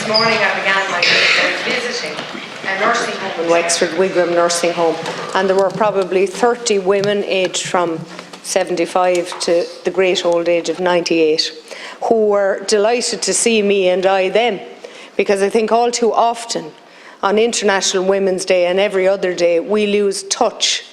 morning I began my day visiting a nursing home in Wexford, Wigram Nursing Home, and there were probably 30 women aged from 75 to the great old age of 98 who were delighted to see me and I them, because I think all too often on International Women's Day and every other day we lose touch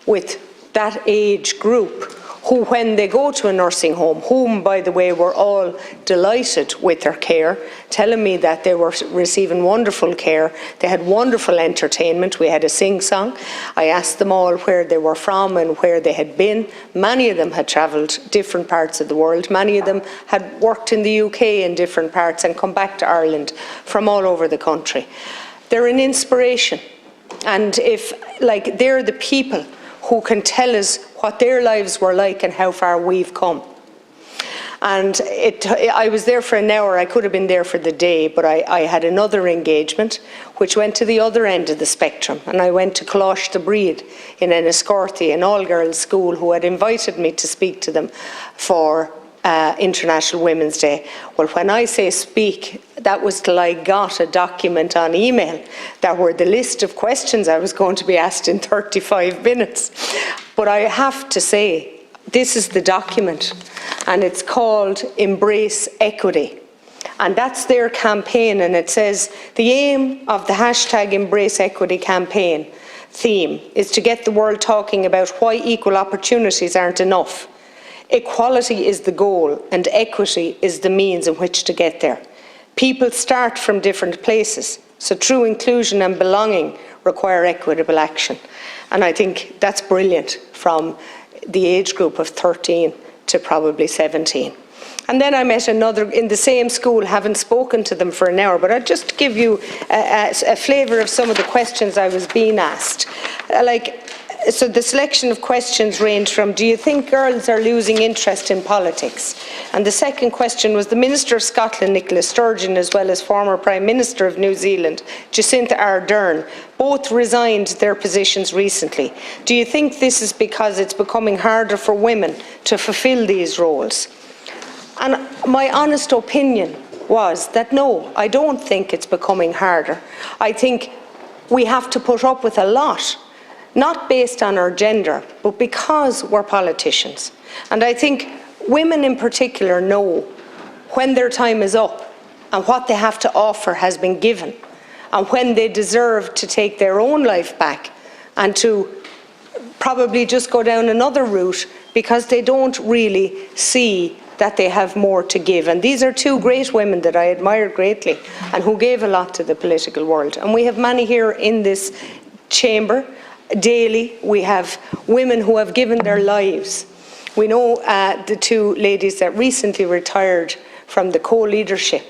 with that age group who, when they go to a nursing home, whom, by the way, were all delighted with their care, telling me that they were receiving wonderful care, they had wonderful entertainment, we had a sing-song. I asked them all where they were from and where they had been. Many of them had travelled different parts of the world. Many of them had worked in the UK in different parts and come back to Ireland from all over the country. They're an inspiration, and they're the people who can tell us what their lives were like and how far we've come. And I was there for an hour. I could have been there for the day, but I had another engagement which went to the other end of the spectrum, and I went to Coláiste the Breed in Enniscorthy, an all-girls school, who had invited me to speak to them for International Women's Day. Well, when I say speak, that was till I got a document on email that were the list of questions I was going to be asked in 35 minutes. But I have to say, this is the document, and it's called Embrace Equity. And that's their campaign, and it says, the aim of the hashtag Embrace Equity campaign theme is to get the world talking about why equal opportunities aren't enough. Equality is the goal, and equity is the means in which to get there. People start from different places, so true inclusion and belonging require equitable action. And I think that's brilliant, from the age group of 13 to probably 17. And then I met another in the same school, haven't spoken to them for an hour, but I'll just give you a flavour of some of the questions I was being asked. So the selection of questions range from, do you think girls are losing interest in politics? And the second question was, the Minister of Scotland, Nicola Sturgeon, as well as former Prime Minister of New Zealand, Jacinda Ardern, both resigned their positions recently. Do you think this is because it's becoming harder for women to fulfil these roles? And my honest opinion was that no, I don't think it's becoming harder. I think we have to put up with a lot, not based on our gender, but because we're politicians. And I think women in particular know when their time is up and what they have to offer has been given, and when they deserve to take their own life back and to probably just go down another route because they don't really see that they have more to give. And these are two great women that I admire greatly and who gave a lot to the political world. And we have many here in this chamber. Daily, we have women who have given their lives. We know the two ladies that recently retired from the co-leadership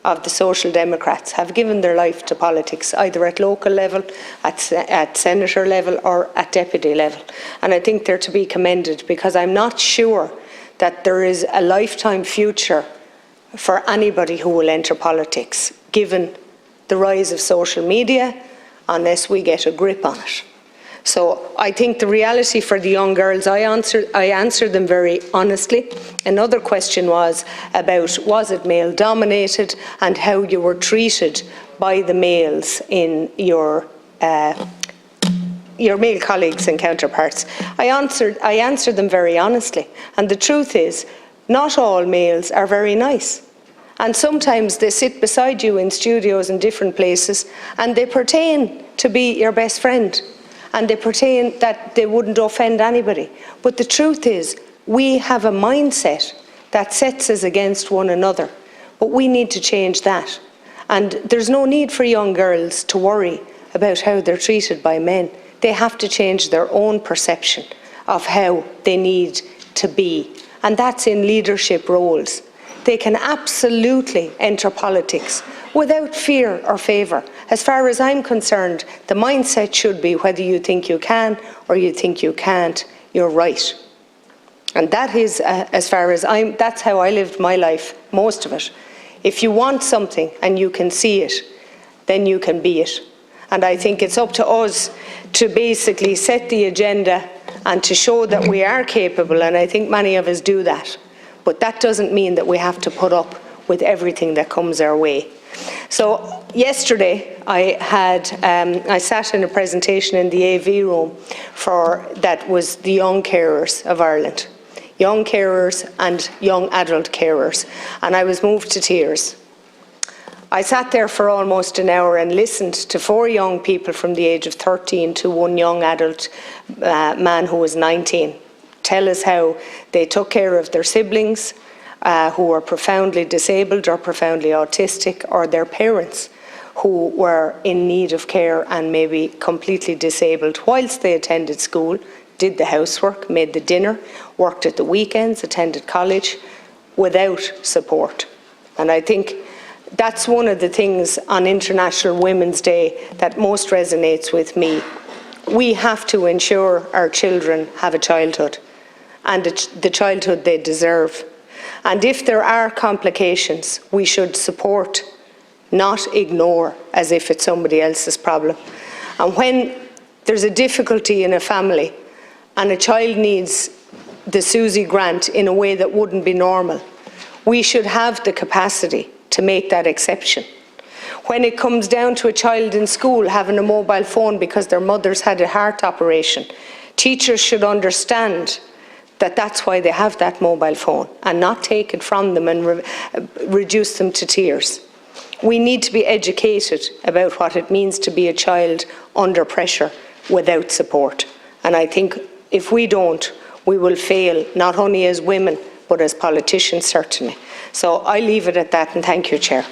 of the Social Democrats have given their life to politics, either at local level, at senator level, or at deputy level. And I think they're to be commended, because I'm not sure that there is a lifetime future for anybody who will enter politics, given the rise of social media, unless we get a grip on it. So I think the reality for the young girls, I answered them very honestly. Another question was about, was it male dominated, and how you were treated by the males in your male colleagues and counterparts. I answered them very honestly, and the truth is, not all males are very nice. And sometimes they sit beside you in studios in different places, and they pretend to be your best friend, and they pretend that they wouldn't offend anybody. But the truth is, we have a mindset that sets us against one another, but we need to change that. And there's no need for young girls to worry about how they're treated by men. They have to change their own perception of how they need to be, and that's in leadership roles. They can absolutely enter politics without fear or favour. As far as I'm concerned, the mindset should be, whether you think you can or you think you can't, you're right. And that is, that's how I lived my life, most of it. If you want something and you can see it, then you can be it. And I think it's up to us to basically set the agenda and to show that we are capable, and I think many of us do that. But that doesn't mean that we have to put up with everything that comes our way. So yesterday I sat in a presentation in the AV room that was the young carers of Ireland, young carers and young adult carers, and I was moved to tears. I sat there for almost an hour and listened to 4 young people from the age of 13 to 1 young adult man who was 19 tell us how they took care of their siblings who were profoundly disabled or profoundly autistic, or their parents who were in need of care and maybe completely disabled, whilst they attended school, did the housework, made the dinner, worked at the weekends, attended college, without support. And I think that's one of the things on International Women's Day that most resonates with me. We have to ensure our children have a childhood, and the childhood they deserve. And if there are complications, we should support, not ignore as if it's somebody else's problem. And when there's a difficulty in a family and a child needs the Susie grant in a way that wouldn't be normal, we should have the capacity to make that exception. When it comes down to a child in school having a mobile phone because their mother's had a heart operation, teachers should understand that that's why they have that mobile phone, and not take it from them and reduce them to tears. We need to be educated about what it means to be a child under pressure without support. And I think if we don't, we will fail, not only as women, but as politicians, certainly. So I leave it at that, and thank you, Chair.